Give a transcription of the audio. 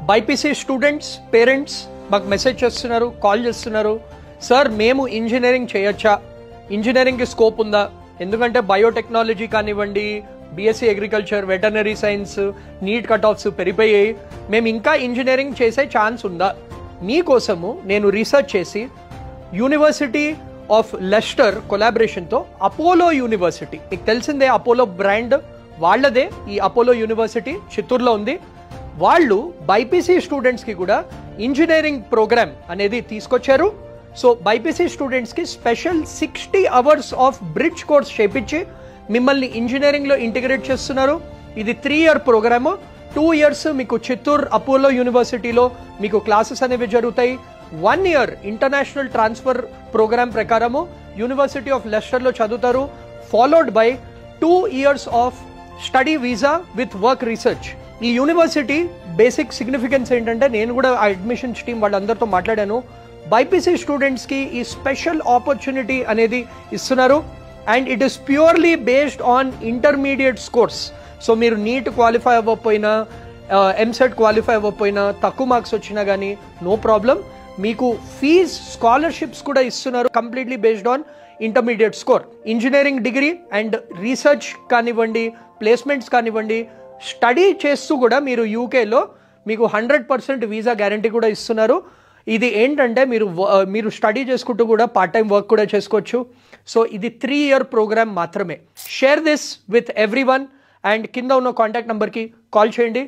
BiPC students parents మాకు message చేస్తున్నారు, call చేస్తున్నారు, సార్ మేము ఇంజనీరింగ్ చేయొచ్చా, ఇంజనీరింగ్కి స్కోప్ ఉందా? ఎందుకంటే బయోటెక్నాలజీ కానివ్వండి, BSc agriculture, veterinary science, NEET cut offs పెరిగిపోయాయి, మేము ఇంకా ఇంజనీరింగ్ చేసే ఛాన్స్ ఉందా? మీకోసము నేను రీసెర్చ్ చేసి యూనివర్సిటీ ఆఫ్ లెస్టర్ కొలాబరేషన్తో అపోలో యూనివర్సిటీ, మీకు తెలిసిందే అపోలో బ్రాండ్ వాళ్ళదే ఈ అపోలో యూనివర్సిటీ చిత్తూరులో ఉంది. వాళ్ళు బైపీసీ స్టూడెంట్స్కి కూడా ఇంజనీరింగ్ ప్రోగ్రామ్ అనేది తీసుకొచ్చారు. సో బైపీసీ స్టూడెంట్స్కి special 60 hours of bridge course చేపించి మిమ్మల్ని ఇంజనీరింగ్లో ఇంటిగ్రేట్ చేస్తున్నారు. ఇది 3 year ప్రోగ్రాము. 2 years మీకు చిత్తూరు అపోలో యూనివర్సిటీలో మీకు క్లాసెస్ అనేవి జరుగుతాయి. 1 year ఇంటర్నేషనల్ ట్రాన్స్ఫర్ ప్రోగ్రామ్ ప్రకారము యూనివర్సిటీ ఆఫ్ లెస్టర్లో చదువుతారు, followed by 2 years of study visa with work research. ఈ యూనివర్సిటీ బేసిక్ సిగ్నిఫికెన్స్ ఏంటంటే, నేను కూడా ఆ అడ్మిషన్స్ టీం వాళ్ళందరితో మాట్లాడాను, బైపీసీ స్టూడెంట్స్కి ఈ స్పెషల్ ఆపర్చునిటీ అనేది ఇస్తున్నారు. And it is purely based on intermediate scores. So మీరు నీట్ క్వాలిఫై అవ్వకపోయినా, ఎంసెట్ క్వాలిఫై అవ్వకపోయినా, తక్కువ మార్క్స్ వచ్చినా కానీ నో ప్రాబ్లం, మీకు ఫీజ్ స్కాలర్షిప్స్ కూడా ఇస్తున్నారు, completely based on intermediate score. Engineering degree and research కానివ్వండి, ప్లేస్మెంట్స్ కానివ్వండి, స్టడీ చేస్తూ కూడా మీరు యూకేలో మీకు 100% వీసా గ్యారంటీ కూడా ఇస్తున్నారు. ఇది ఏంటంటే మీరు స్టడీ చేసుకుంటూ కూడా పార్ట్ టైం వర్క్ కూడా చేసుకోవచ్చు. సో ఇది 3 year ప్రోగ్రామ్ మాత్రమే. Share this with everyone and కింద ఉన్న కాంటాక్ట్ నెంబర్కి కాల్ చేయండి.